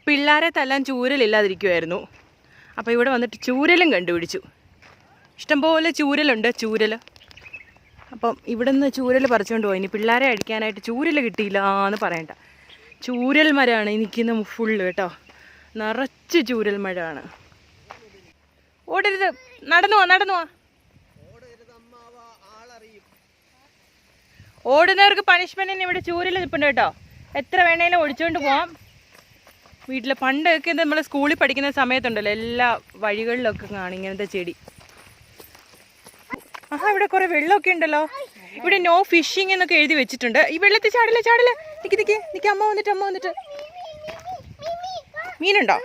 പിള്ളേരെ തല്ലാൻ ചൂരലില്ലാതിരിക്കുമായിരുന്നു. അപ്പോൾ ഇവിടെ വന്നിട്ട് ചൂരലും കണ്ടുപിടിച്ചു. ഇഷ്ടംപോലെ ചൂരലുണ്ട്, ചൂരൽ. അപ്പം ഇവിടെ നിന്ന് ചൂരൽ പറിച്ചുകൊണ്ട് പോയി. ഇനി പിള്ളേരെ അടിക്കാനായിട്ട് ചൂരൽ കിട്ടിയില്ല എന്ന് പറയണ്ട. ചൂരൽ മരമാണ് നിൽക്കുന്ന ഫുള്ള് കേട്ടോ. നിറച്ച് ചൂരൽ മരമാണ്. ഓടരുത്, നടന്നു വാ. ഓടുന്നവർക്ക് പണിഷ്മെന്റിന് ഇവിടെ ചൂരൽ നിൽപ്പുണ്ട് കേട്ടോ. എത്ര വേണേലും ഒടിച്ചുകൊണ്ട് പോവാം. വീട്ടിൽ പണ്ടൊക്കെ നമ്മൾ സ്കൂളിൽ പഠിക്കുന്ന സമയത്തുണ്ടല്ലോ, എല്ലാ വഴികളിലൊക്കെ കാണും ഇങ്ങനത്തെ ചെടി. ആഹാ, ഇവിടെ കുറെ വെള്ളമൊക്കെ ഉണ്ടല്ലോ. ഇവിടെ നോ ഫിഷിംഗ് എന്നൊക്കെ എഴുതി വെച്ചിട്ടുണ്ട്. ഈ വെള്ളത്തിൽ ചാടില്ല. നിക്ക് അമ്മ വന്നിട്ട്. മീനുണ്ടോ?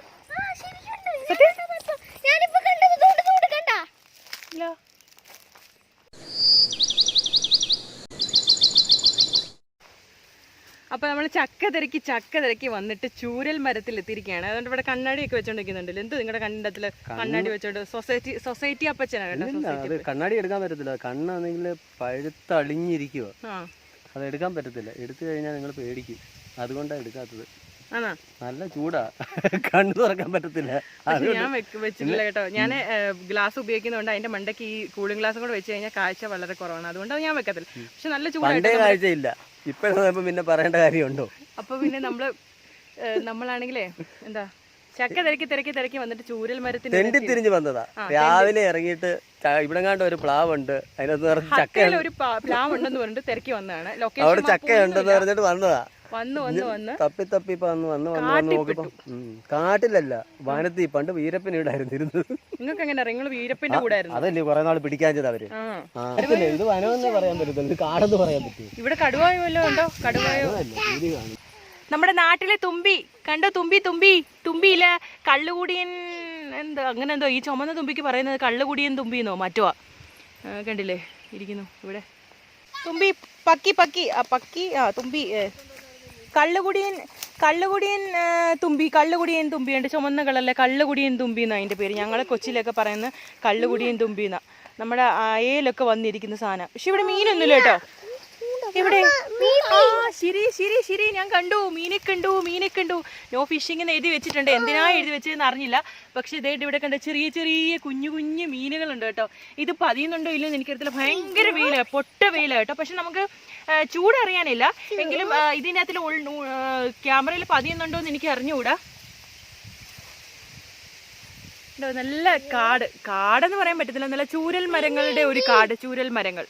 അപ്പോൾ നമ്മൾ ചക്ക തിരക്കി വന്നിട്ട് ചൂരൽ മരത്തിൽ എത്തിയിരിക്കുകയാണ്. അതുകൊണ്ട് ഇവിടെ കണ്ണാടിയൊക്കെ വെച്ചോണ്ടിരിക്കുന്നുണ്ടല്ലോ. എന്ത് നിങ്ങളുടെ കണ്ണിൻ്റെ കണ്ണാടി വെച്ചോണ്ട്? സൊസൈറ്റി അപ്പച്ചനാണ് കേട്ടോ. കണ്ണാടി എടുക്കാൻ പറ്റത്തില്ല, കണ്ണാണെങ്കിൽ പഴുത്തളിഞ്ഞിരിക്കുക. അത് എടുക്കാൻ പറ്റത്തില്ല. എടുത്തു കഴിഞ്ഞാൽ നിങ്ങൾ പേടിക്കും. അതുകൊണ്ടാണ് എടുക്കാത്തത്. നല്ല ചൂടാ, കണ്ണു തുറക്കാൻ പറ്റത്തില്ല. ഞാൻ വെച്ചിട്ടില്ല കേട്ടോ. ഞാൻ ഗ്ലാസ് ഉപയോഗിക്കുന്നതുകൊണ്ട് അതിന്റെ മണ്ടയ്ക്ക് ഈ കൂളിംഗ് ഗ്ലാസ് കൂടെ വെച്ച് കഴിഞ്ഞാൽ കാഴ്ച വളരെ കുറവാണ്. അതുകൊണ്ടാണ് ഞാൻ വെക്കത്തില്ല. പക്ഷെ നല്ല ചൂടായിട്ട് കാഴ്ചയില്ല. ഇപ്പൊ പിന്നെ പറയേണ്ട കാര്യമുണ്ടോ? അപ്പൊ പിന്നെ നമ്മളാണെങ്കിലേ എന്താ ചക്ക തിരക്കി വന്നിട്ട് ചൂരൽ മരത്തിന് തിരിഞ്ഞു വന്നതാ. രാവിലെ ഇറങ്ങിയിട്ട് ഇവിടെ കണ്ട ഒരു പ്ലാവ് ഉണ്ട്, അതിനകത്ത് ചക്ക ഒരു പ്ലാവ് ഉണ്ടെന്ന് പറഞ്ഞിട്ട് തിരക്കി വന്നതാണ്. അവിടെ ചക്ക ഉണ്ടെന്ന് പറഞ്ഞിട്ട് വന്നതാ. വന്ന് തപ്പി വന്ന് നോക്കിയപ്പോ കാട്ടിലല്ല, വനത്തി. പണ്ട് വീരപ്പൻ ഇവിടെ ആയിരുന്നു ഇരുന്നത്. നിങ്ങൾക്ക് എങ്ങനെ അറിയാം? നിങ്ങൾ വീരപ്പന്റെ കൂടെ ആയിരുന്നു. അതല്ലേ കുറെ നാൾ പിടിക്കാഞ്ഞത് അവര്. ഇത് വനമെന്ന് പറയാൻ പറ്റത്തില്ല, ഇത് കാടെന്ന് പറയാൻ പറ്റും. ഇവിടെ കടുവായോ വല്ലതും ഉണ്ടോ? കടുവായോ? നമ്മുടെ നാട്ടിലെ തുമ്പി കണ്ടോ? തുമ്പിയില്ല, കള്ളുകൂടിയൻ അങ്ങനെ എന്തോ. ഈ ചുമന്ന തുമ്പിക്ക് പറയുന്നത് കള്ളുകൂടിയൻ തുമ്പിന്നോ മറ്റോ. കണ്ടില്ലേ ഇരിക്കുന്നു ഇവിടെ തുമ്പി. പക്കി തുമ്പി. കള്ളുകുടിയൻ തുമ്പിയുണ്ട്. ചുമന്ന കളറിലെ കള്ളുകുടിയൻ തുമ്പി എന്നാണ് അതിൻ്റെ പേര്. ഞങ്ങളെ കൊച്ചിയിലൊക്കെ പറയുന്നത് കള്ളുകുടിയൻ തുമ്പി എന്നാ. നമ്മുടെ അയലൊക്കെ വന്നിരിക്കുന്ന സാധനം. പക്ഷെ ഇവിടെ മീനൊന്നുമില്ല കേട്ടോ. ഇവിടെ ശരി ഞാൻ കണ്ടു, മീനെ കണ്ടു. നോ ഫിഷിംഗ് എന്ന് എഴുതി വെച്ചിട്ടുണ്ട്. എന്തിനാ എഴുതി വെച്ചതെന്ന് അറിഞ്ഞില്ല. പക്ഷെ ഇതായിട്ട് ഇവിടെ കണ്ട ചെറിയ കുഞ്ഞു മീനുകളുണ്ട് കേട്ടോ. ഇത് പതിയുന്നുണ്ടോ ഇല്ലെന്ന് എനിക്കറിയത്തില്ല. ഭയങ്കര വെയില, പൊട്ട വെയില കേട്ടോ. പക്ഷെ നമുക്ക് ചൂടറിയാനില്ല. എങ്കിലും ഇതിനകത്തിൽ ക്യാമറയിൽ പതിയുന്നുണ്ടോ എന്ന് എനിക്ക് അറിഞ്ഞുകൂടാ. നല്ല കാടെന്ന് പറയാൻ പറ്റത്തില്ല, നല്ല ചൂരൽ മരങ്ങളുടെ ഒരു കാട്. ചൂരൽ മരങ്ങൾ.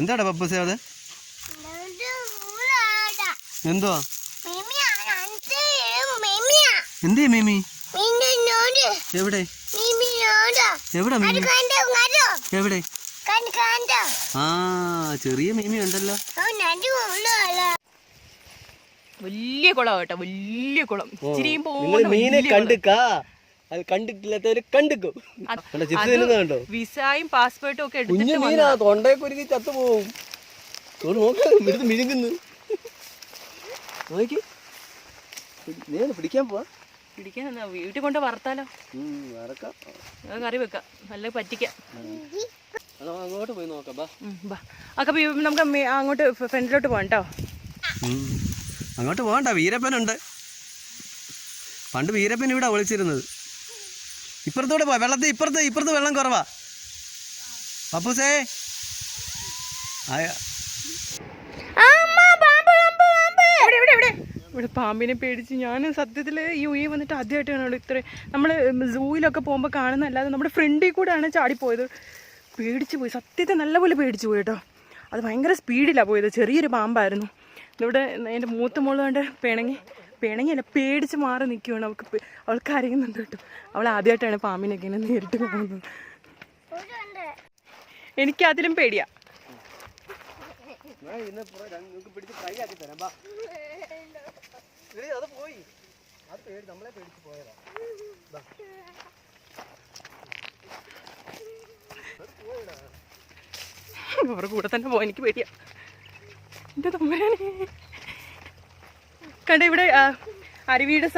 എന്താടാ പപ്പൂസേ അത്? എന്തുവാ? എന്തേ മീമി? എവിടെ എവിടെ? ആ, ചെറിയ മീമി ഉണ്ടല്ലോ. വലിയ കുളം കേട്ടോ, വലിയ കുളം. മീനെ കണ്ടിട്ടില്ലാത്തവര് കണ്ടിക്കും. വിസയും പാസ്പോർട്ടും ഒക്കെ കുഞ്ഞു മീനാ, തൊണ്ടയൊക്കെ ഒരുക്കി ചത്തുപോകും. എടുത്ത് മിഴുങ്ങുന്നു. പിടിക്കാൻ പോവാ. വീട്ടിൽ കൊണ്ട് വറുത്താലോ? കറി വെക്കാം, നല്ല പറ്റിക്കാം. അങ്ങോട്ട് പോയി നോക്കാം. അപ്പൊ നമുക്ക് അങ്ങോട്ട് ഫ്രണ്ടിലോട്ട് പോകാം കേട്ടോ. അങ്ങോട്ട് പോകണ്ട, വീരപ്പനുണ്ട്. പണ്ട് വീരപ്പൻ ഇവിടെ വിളിച്ചിരുന്നത്. ഇപ്പുറത്തൂടെ പോവാ. വെള്ളത്തിൽ ഇപ്പുറത്ത് വെള്ളം കുറവാ. പപ്പൂസേ, ഇവിടെ പാമ്പിനെ പേടിച്ച് ഞാൻ സത്യത്തിൽ ഈ ഉയ്യ വന്നിട്ട് ആദ്യമായിട്ടാണ് ഇത്രയും. നമ്മൾ സൂയിലൊക്കെ പോകുമ്പോൾ കാണുന്നതല്ലാതെ നമ്മുടെ ഫ്രണ്ടിൽ കൂടെയാണ് ചാടിപ്പോയത്. പേടിച്ച് പോയി, സത്യത്തെ നല്ലപോലെ പേടിച്ച് പോയി കേട്ടോ. അത് ഭയങ്കര സ്പീഡിലാണ് പോയത്. ചെറിയൊരു പാമ്പായിരുന്നു. ഇവിടെ എൻ്റെ മൂത്ത മോള് കണ്ട് പിണങ്ങിയല്ല, പേടിച്ച് മാറി നിൽക്കുകയാണ്. അവൾക്ക് അറിയുന്നുണ്ട് കേട്ടോ. അവൾ ആദ്യമായിട്ടാണ് പാമ്പിനൊക്കെ ഇങ്ങനെ നേരിട്ട് കാണുന്നത്. എനിക്കതിലും പേടിയാ. അവരുടെ കൂടെ തന്നെ പോവാൻ എനിക്ക് പേടിയാ. എൻ്റെ തമ്പുരാനെ കണ്ട. ഇവിടെ അരുവിയുടെ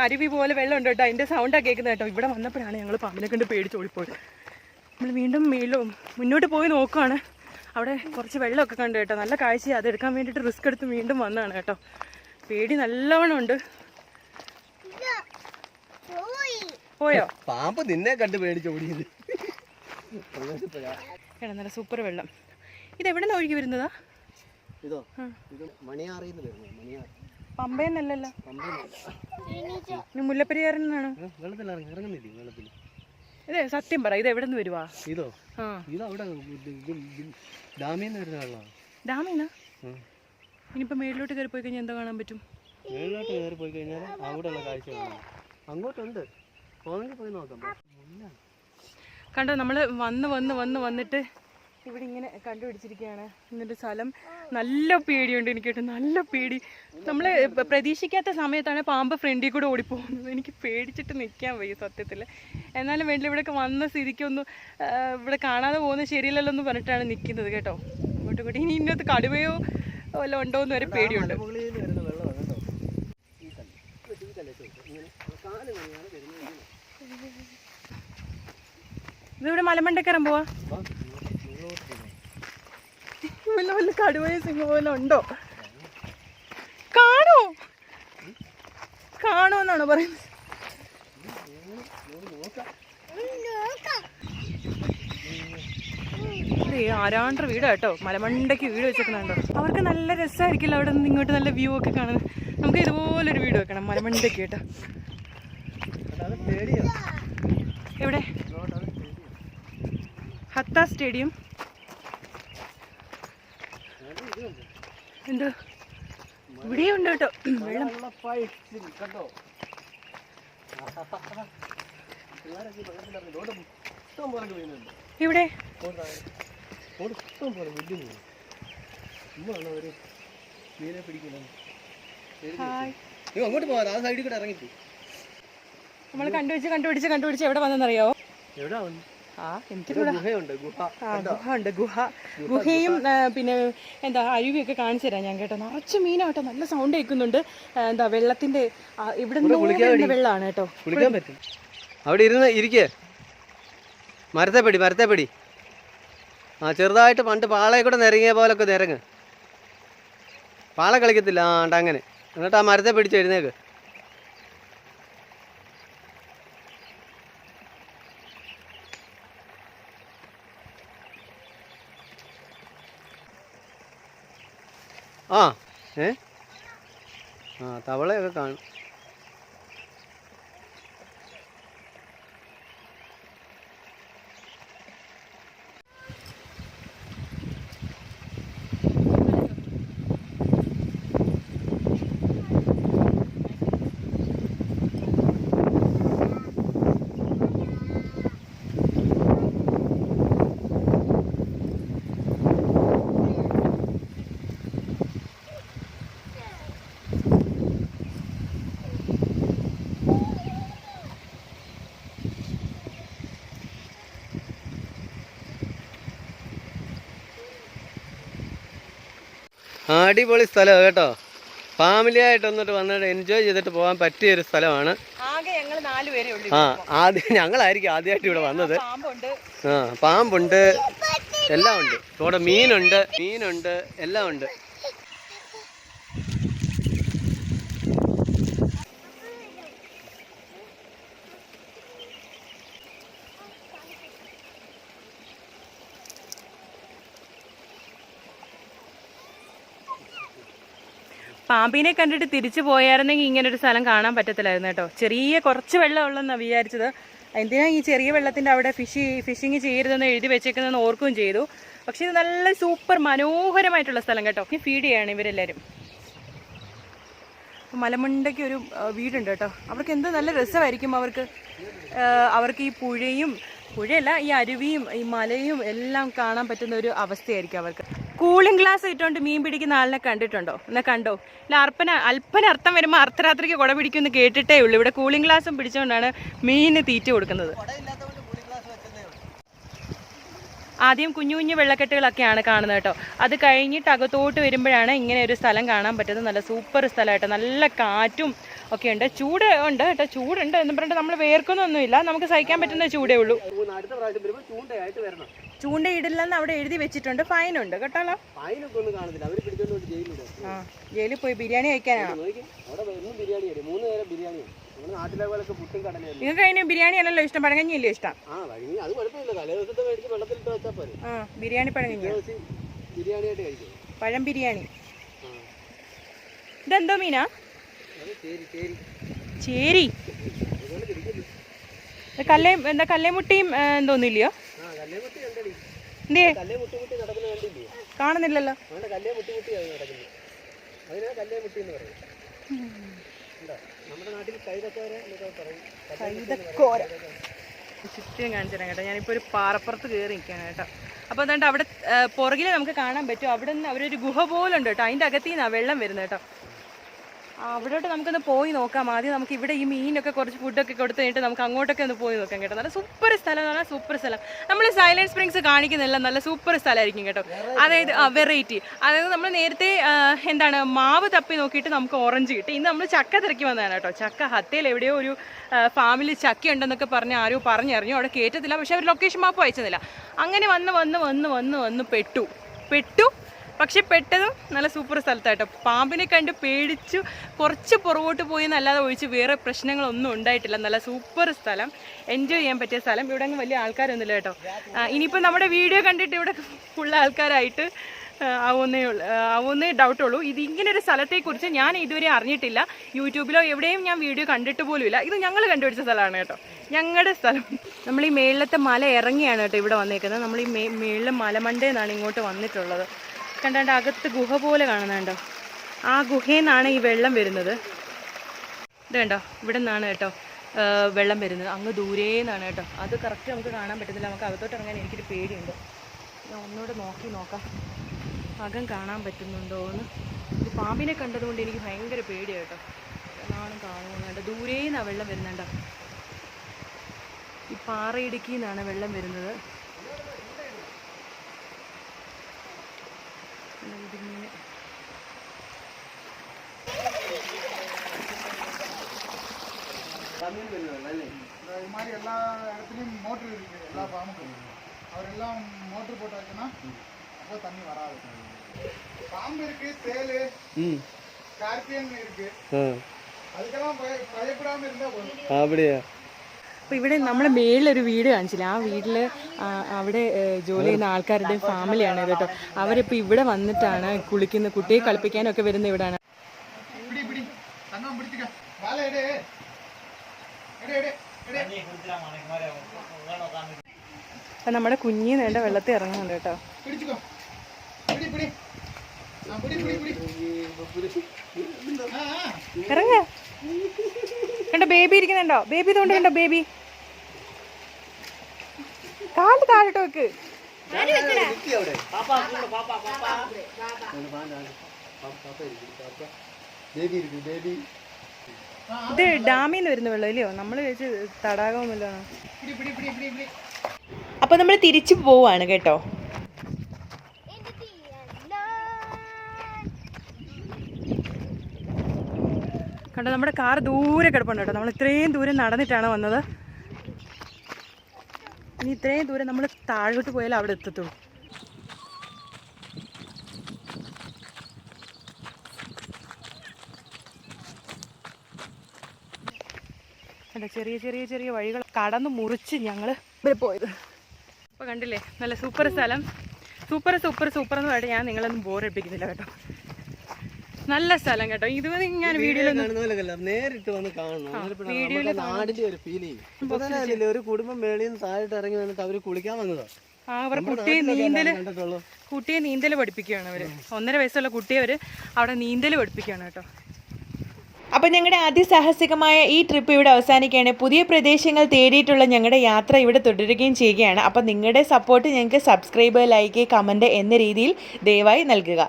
അരുവി പോലെ വെള്ളം ഉണ്ട് കേട്ടോ. അതിൻ്റെ സൗണ്ടാണ് കേൾക്കുന്നത് കേട്ടോ. ഇവിടെ വന്നപ്പോഴാണ് ഞങ്ങൾ പാമ്പിനെ കണ്ട് പേടിച്ചോടിപ്പോയത്. നമ്മൾ വീണ്ടും മുന്നോട്ട് പോയി നോക്കുകയാണ്. അവിടെ കുറച്ച് വെള്ളമൊക്കെ കണ്ടു കേട്ടോ. നല്ല കാഴ്ചയാണ്. അതെടുക്കാൻ വേണ്ടിയിട്ട് റിസ്ക് എടുത്ത് വീണ്ടും വന്നതാണ് കേട്ടോ. പേടി നല്ലവണ്ണം ഉണ്ട്. പോയോ? പാമ്പ് നിന്നെ കണ്ട് പേടിച്ച് ഓടിയത്. എടാ നല്ല സൂപ്പർ വെള്ളം. ഇതെവിടെ നിന്ന് ഒഴുകി വരുന്നതാ? ഇതോ ഇത് മണിയാറിന്ന് വരുന്നത്. മണിയാറ് പമ്പയെന്നല്ലല്ലോ, മുല്ലപ്പെരിയാറിൽ നിന്നാണ്. വെള്ളത്തിൽ ഇറങ്ങുന്നില്ലേ വെള്ളത്തിൽ? ഇതേ സത്യം പറ, ഇത് എവിടെ നിന്ന് വരുവാ? ഇതോ ഇത് അവിടെ ഡാമിൽ നിന്ന് വരുന്ന വെള്ളമാണ്. ഡാമിന്നാ? ഇനിയിപ്പോ മേളിലോട്ട് കയറി പോയി കഴിഞ്ഞാൽ എന്താ കാണാൻ പറ്റും? മേളിലോട്ട് കയറി പോയി കഴിഞ്ഞാൽ അവിടെയുള്ള കാഴ്ച കാണാം. അങ്ങോട്ടുണ്ട്, പോന്നെങ്കിൽ പോയി നോക്കാം. കണ്ടോ, നമ്മള് വന്നിട്ട് ഇവിടെ ഇങ്ങനെ കണ്ടുപിടിച്ചിരിക്കുകയാണ്. ഇന്നൊരു സ്ഥലം. നല്ല പേടിയുണ്ട് എനിക്ക് കേട്ടോ, നല്ല പേടി. നമ്മൾ പ്രതീക്ഷിക്കാത്ത സമയത്താണ് പാമ്പ് ഫ്രണ്ടിൽ കൂടെ ഓടിപ്പോകുന്നത്. എനിക്ക് പേടിച്ചിട്ട് നിൽക്കാൻ വയ്യ സത്യത്തിൽ. എന്നാലും വേണ്ടില്ല, ഇവിടെയൊക്കെ വന്ന സ്ഥിതിക്കൊന്നും ഇവിടെ കാണാതെ പോകുന്നത് ശരിയല്ലല്ലോ എന്ന് പറഞ്ഞിട്ടാണ് നിൽക്കുന്നത് കേട്ടോ. അങ്ങോട്ടും ഇങ്ങോട്ടും ഇനി ഇന്നത്തെ കടുവയോ വല്ല ഉണ്ടോ എന്ന് വരെ പേടിയുണ്ട്. ഇതിവിടെ മലമണ്ട കയറാൻ പോവാ? വല്ല കടുവയോ സിംഹം പോലെ ഉണ്ടോ? കാണുമെന്നാണോ പറയുന്നത്? ആരാണ്ട വീടാ കേട്ടോ, മലമണ്ടയ്ക്ക് വീട് വെച്ചേക്കുന്നുണ്ടോ. അവർക്ക് നല്ല രസമായിരിക്കില്ല അവിടെ നിന്ന് ഇങ്ങോട്ട് നല്ല വ്യൂ ഒക്കെ കാണുന്നത്. നമുക്ക് ഇതുപോലൊരു വീട് വെക്കണം മലമണ്ടയ്ക്ക് കേട്ടോ. എവിടെ? ഹത്ത സ്റ്റേഡിയം. എന്ത് ഇവിടെയും ഉണ്ട് കേട്ടോ വെള്ളം. ഇവിടെ അങ്ങോട്ട് പോകാം, ആ സൈഡിൽ കൂടെ ഇറങ്ങിട്ട് നമ്മൾ കണ്ടുപിടിച്ച് എവിടെ വന്നെന്നറിയാവോ? എവിടാ വന്നു? ഗുഹയും പിന്നെ എന്താ അരുവിയൊക്കെ കാണിച്ചു തരാം ഞാൻ കേട്ടോ. നിറച്ച് മീനാട്ടോ, നല്ല സൗണ്ട് കേൾക്കുന്നുണ്ട്. എന്താ വെള്ളത്തിന്റെ ഇവിടെ വെള്ളമാണ് കേട്ടോ. കുളിക്കാൻ പറ്റും. അവിടെ ഇരുന്ന് ഇരിക്കേ, മരത്തെ പിടി. ആ ചെറുതായിട്ട് പണ്ട് പാളയെ കൂടെ നിരങ്ങിയ പോലൊക്കെ നിരങ്ങ്. പാള കളിക്കത്തില്ല അങ്ങനെ. എന്നിട്ട് ആ മരത്തെ പിടിച്ച് എഴുന്നേക്ക്. തവളയൊക്കെ കാണും. അടിപൊളി സ്ഥലമാണ് കേട്ടോ. ഫാമിലി ആയിട്ട് വന്നിട്ട് എൻജോയ് ചെയ്തിട്ട് പോകാൻ പറ്റിയൊരു സ്ഥലമാണ്. ഞങ്ങളായിരിക്കും ആദ്യമായിട്ട് ഇവിടെ വന്നത്. പാമ്പുണ്ട്, എല്ലാം ഉണ്ട്. ഇവിടെ മീനുണ്ട്, എല്ലാം ഉണ്ട്. പാമ്പിനെ കണ്ടിട്ട് തിരിച്ചു പോയായിരുന്നെങ്കിൽ ഇങ്ങനൊരു സ്ഥലം കാണാൻ പറ്റത്തില്ലായിരുന്നു കേട്ടോ. കുറച്ച് വെള്ളം ഉള്ളെന്നാണ് വിചാരിച്ചത്. എന്തിനാ ഈ ചെറിയ വെള്ളത്തിൻ്റെ അവിടെ ഫിഷിങ് ചെയ്യരുതെന്ന് എഴുതി വെച്ചേക്കുന്നതെന്ന് ഓർക്കുകയും ചെയ്തു. പക്ഷെ ഇത് നല്ല സൂപ്പർ മനോഹരമായിട്ടുള്ള സ്ഥലം കേട്ടോ. ഫീഡ് ചെയ്യാണ് ഇവരെല്ലാവരും. മലമണ്ടയ്ക്ക് ഒരു വീടുണ്ട് കേട്ടോ. അവർക്ക് എന്ത് നല്ല രസമായിരിക്കും. അവർക്ക് ഈ പുഴയല്ല, ഈ അരുവിയും ഈ മലയും എല്ലാം കാണാൻ പറ്റുന്ന ഒരു അവസ്ഥയായിരിക്കും അവർക്ക്. കൂളിംഗ് ഗ്ലാസ് ഇട്ടുകൊണ്ട് മീൻ പിടിക്കുന്ന ആളിനെ കണ്ടിട്ടുണ്ടോ? എന്നാൽ കണ്ടോ? ഇല്ല, അല്പനർത്ഥം വരുമ്പോൾ അർദ്ധരാത്രിക്ക് കുട പിടിക്കുമെന്ന് കേട്ടിട്ടേ ഉള്ളൂ. ഇവിടെ കൂളിംഗ് ഗ്ലാസും പിടിച്ചുകൊണ്ടാണ് മീനിന് തീറ്റ കൊടുക്കുന്നത്. ആദ്യം കുഞ്ഞു കുഞ്ഞു വെള്ളക്കെട്ടുകളൊക്കെയാണ് കാണുന്നത് കേട്ടോ. അത് കഴിഞ്ഞിട്ട് അകത്തോട്ട് വരുമ്പോഴാണ് ഇങ്ങനെ ഒരു സ്ഥലം കാണാൻ പറ്റുന്നത്. നല്ല സൂപ്പർ സ്ഥലമായിട്ട് നല്ല കാറ്റും ഒക്കെ ഉണ്ട്. ചൂട് ഉണ്ട് കേട്ടോ, ചൂടുണ്ട് എന്ന് പറഞ്ഞിട്ട് നമ്മൾ വേർക്കുന്നൊന്നുമില്ല. നമുക്ക് സഹിക്കാൻ പറ്റുന്ന ചൂടേ ഉള്ളൂ. അടുത്ത പ്രാവശ്യം വരുമ്പോൾ ചൂണ്ടയായിട്ട് വരണം. ചൂണ്ടയിടില്ലെന്ന് അവിടെ എഴുതി വെച്ചിട്ടുണ്ട്, ഫൈനുണ്ട് കേട്ടോളോ. ഫൈനൊക്കെ ഒന്നും കാണത്തില്ല, അവർ പിടിച്ചോണ്ട് ജയിലിൽ. ആ ജയിലിൽ പോയി ബിരിയാണി കഴിക്കാനാണോ? അവിടെ എന്നും ബിരിയാണി 3 നേരം ബിരിയാണിയാണ്. നമ്മുടെ നാട്ടിലെ പോലൊക്കെ പുട്ടും കടലയും. നിങ്ങൾക്ക് അതിന് ബിരിയാണി അല്ലല്ലോ ഇഷ്ടം, പഴങ്കഞ്ഞിയല്ലേ ഇഷ്ടം? ആ വഴങ്ങി അത് കുഴപ്പമില്ല, തലേ ദിവസത്തെ മേടിച്ച് വെള്ളത്തിലിട്ട് വെച്ചാൽ പോരെ. ആ ബിരിയാണി പഴങ്കഞ്ഞി ബിരിയാണിയായിട്ട് കഴിക്കും. പഴം ബിരിയാണി. ഇതെന്തോ മീനാ? ചേരി. എന്താ കല്ലേമുട്ടിയും എന്തോന്നില്ലയോ? കാണുന്നില്ലല്ലോ. കൈതക്കോര ചുറ്റും കാണിച്ചു തരാം കേട്ടോ. ഞാനിപ്പോൾ ഒരു പാറപ്പുറത്ത് കയറി നിൽക്കുകയാണ് കേട്ടോ. അപ്പോൾ അതുകൊണ്ട് അവിടെ പുറകിൽ നമുക്ക് കാണാൻ പറ്റും, അവിടെ നിന്ന് അവരൊരു ഗുഹ പോലുണ്ട് കേട്ടോ. അതിൻ്റെ അകത്തു നിന്നാണ് വെള്ളം വരുന്നത് കേട്ടോ. അവിടോട്ട് നമുക്കൊന്ന് പോയി നോക്കാം. ആദ്യം നമുക്ക് ഇവിടെ ഈ മീനൊക്കെ കുറച്ച് ഫുഡൊക്കെ കൊടുത്തു കഴിഞ്ഞിട്ട് നമുക്ക് അങ്ങോട്ടൊക്കെ ഒന്ന് പോയി നോക്കാം കേട്ടോ. നല്ല സൂപ്പർ സ്ഥലം എന്ന് പറഞ്ഞാൽ സൂപ്പർ സ്ഥലം. നമ്മൾ സൈലന്റ് സ്പ്രിങ്സ് കാണിക്കുന്നില്ല, നല്ല സൂപ്പർ സ്ഥലമായിരിക്കും കേട്ടോ. അതായത് വെറൈറ്റി, അതായത് നമ്മൾ നേരത്തെ എന്താണ് മാവ് തപ്പി നോക്കിയിട്ട് നമുക്ക് ഓറഞ്ച് കിട്ടി. ഇന്ന് നമ്മൾ ചക്ക തിരക്കി വന്നതാണ് കേട്ടോ. ചക്ക ഹത്തയിൽ എവിടെയോ ഒരു ഫാമിലി ചക്ക ഉണ്ടെന്നൊക്കെ പറഞ്ഞ് ആരും പറഞ്ഞറിഞ്ഞു, അവിടെ കയറ്റത്തില്ല. പക്ഷെ അവർ ലൊക്കേഷൻ മാപ്പ് അയച്ചതില്ല. അങ്ങനെ വന്ന് പെട്ടു. പക്ഷെ പെട്ടതും നല്ല സൂപ്പർ സ്ഥലത്തായിട്ടോ. പാമ്പിനെ കണ്ട് പേടിച്ചു കുറച്ച് പുറകോട്ട് പോയി എന്നല്ലാതെ ഒഴിച്ച് വേറെ പ്രശ്നങ്ങളൊന്നും ഉണ്ടായിട്ടില്ല. നല്ല സൂപ്പർ സ്ഥലം, എൻജോയ് ചെയ്യാൻ പറ്റിയ സ്ഥലം. ഇവിടെ അങ്ങ് വലിയ ആൾക്കാരൊന്നുമില്ല കേട്ടോ. ഇനിയിപ്പോൾ നമ്മുടെ വീഡിയോ കണ്ടിട്ട് ഇവിടെ ഫുൾ ആൾക്കാരായിട്ട് ആവുന്നേ ഡൗട്ടുള്ളൂ. ഇങ്ങനെ ഒരു സ്ഥലത്തെക്കുറിച്ച് ഞാൻ ഇതുവരെ അറിഞ്ഞിട്ടില്ല. യൂട്യൂബിലോ എവിടെയും ഞാൻ വീഡിയോ കണ്ടിട്ട് പോലുമില്ല. ഇത് ഞങ്ങൾ കണ്ടുപിടിച്ച സ്ഥലമാണ് കേട്ടോ, ഞങ്ങളുടെ സ്ഥലം. നമ്മൾ ഈ മേളിലത്തെ മല ഇറങ്ങിയാണ് കേട്ടോ ഇവിടെ വന്നേക്കുന്നത്. നമ്മൾ ഈ മേളിലെ മലമണ്ടേന്നാണ് ഇങ്ങോട്ട് വന്നിട്ടുള്ളത്. കണ്ടാണ്ട് അകത്ത് ഗുഹ പോലെ കാണുന്നുണ്ടോ? ആ ഗുഹയിൽ നിന്നാണ് ഈ വെള്ളം വരുന്നത്. ഇത് കണ്ടോ, ഇവിടെ നിന്നാണ് കേട്ടോ വെള്ളം വരുന്നത്. അങ്ങ് ദൂരേന്നാണ് കേട്ടോ. അത് കറക്റ്റ് നമുക്ക് കാണാൻ പറ്റുന്നില്ല. നമുക്ക് അകത്തോട്ട് ഇറങ്ങാൻ എനിക്കൊരു പേടിയുണ്ട്. ഞാൻ ഒന്നുകൂടെ നോക്കാം അകം കാണാൻ പറ്റുന്നുണ്ടോയെന്ന്. ഈ പാമ്പിനെ കണ്ടതുകൊണ്ട് എനിക്ക് ഭയങ്കര പേടിയാണ് കേട്ടോ. എന്നാണ് കാണുന്നുണ്ട്. ദൂരേന്നാണ് വെള്ളം വരുന്നുണ്ടോ. ഈ പാറയിടുക്കിൽ നിന്നാണ് വെള്ളം വരുന്നത്. ഇതിങ്ങനെ மாதிரி எல்லா இடத்துலையும் மோட்ரு இருக்குது, எல்லா ஃபார்முக்கும். அவரெல்லாம் மோட்ரு போட்டாச்சுன்னா அப்போ தண்ணி வராது. பாம்பு இருக்கு, தேல், ஸ்கார்பியன் இருக்கு, அதுக்கெல்லாம் பயப்படாமல் இருந்தால் போதும். அப்படியா? അപ്പോൾ ഇവിടെ നമ്മൾ മേളിലൊരു വീട് കാണിച്ചില്ല. ആ വീട്ടിൽ അവിടെ ജോലി ചെയ്യുന്ന ആൾക്കാരുടെ ഫാമിലിയാണ് കേട്ടോ. അവരിപ്പോൾ ഇവിടെ വന്നിട്ടാണ് കുളിക്കുന്ന, കുട്ടിയെ കളിപ്പിക്കാനൊക്കെ വരുന്ന ഇവിടെയാണ്. അപ്പം നമ്മുടെ കുഞ്ഞി നേണ്ട വെള്ളത്തിൽ ഇറങ്ങുന്നുണ്ട് കേട്ടോ. ഇറങ്ങ കണ്ടോ, ബേബി ഇരിക്കുന്നുണ്ടോ? ബേബി ഇതുകൊണ്ട് കണ്ടോ, ബേബി കാല് താഴോട്ട് വെക്ക്. ഇത് ഡാമിൽ നിന്ന് വരുന്ന വെള്ളം ഇല്ലയോ? നമ്മൾ കഴിച്ച് തടാകമൊന്നുമില്ല. അപ്പൊ നമ്മൾ തിരിച്ചു പോവാണ് കേട്ടോ. കണ്ടോ, നമ്മുടെ കാർ ദൂരെ കിടപ്പുണ്ട് കേട്ടോ. നമ്മൾ ഇത്രയും ദൂരം നടന്നിട്ടാണ് വന്നത്. ഇനി ഇത്രയും ദൂരം നമ്മൾ താഴോട്ട് പോയാൽ അവിടെ എത്തത്തുള്ളൂ. കണ്ടോ, ചെറിയ വഴികൾ കടന്ന് മുറിച്ച് ഞങ്ങൾ ഇവിടെ പോയത്. അപ്പോൾ കണ്ടില്ലേ, നല്ല സൂപ്പർ സ്ഥലം. സൂപ്പർ എന്ന് പറഞ്ഞിട്ട് ഞാൻ നിങ്ങളൊന്നും ബോറടിപ്പിക്കുന്നില്ല കേട്ടോ. നല്ല സ്ഥലം കേട്ടോ. ഇതുവരെ ഞാൻ വീഡിയോയിലൊന്നും നേരിട്ട് വന്ന് കാണണം. നാടിന്റെ ഒരു ഫീൽ ചെയ്യും. ഒരു കുടുംബം മേളിൽ നിന്ന് താഴോട്ട് ഇറങ്ങി വന്നിട്ട് അവര് കുളിക്കാൻ വന്നതാ. അവർ കുട്ടിയെ നീന്തൽ പഠിപ്പിക്കുകയാണ്. അവര് 1.5 വയസ്സുള്ള കുട്ടിയെ അവര് അവിടെ നീന്തൽ പഠിപ്പിക്കുകയാണ് കേട്ടോ. അപ്പോൾ ഞങ്ങളുടെ അതിസാഹസികമായ ഈ ട്രിപ്പ് ഇവിടെ അവസാനിക്കുകയാണ്. പുതിയ പ്രദേശങ്ങൾ തേടിയിട്ടുള്ള ഞങ്ങളുടെ യാത്ര ഇവിടെ തുടരുകയും ചെയ്യുകയാണ്. അപ്പോൾ നിങ്ങളുടെ സപ്പോർട്ട് ഞങ്ങൾക്ക് സബ്സ്ക്രൈബ്, ലൈക്ക്, കമൻറ്റ് എന്ന രീതിയിൽ ദയവായി നൽകുക.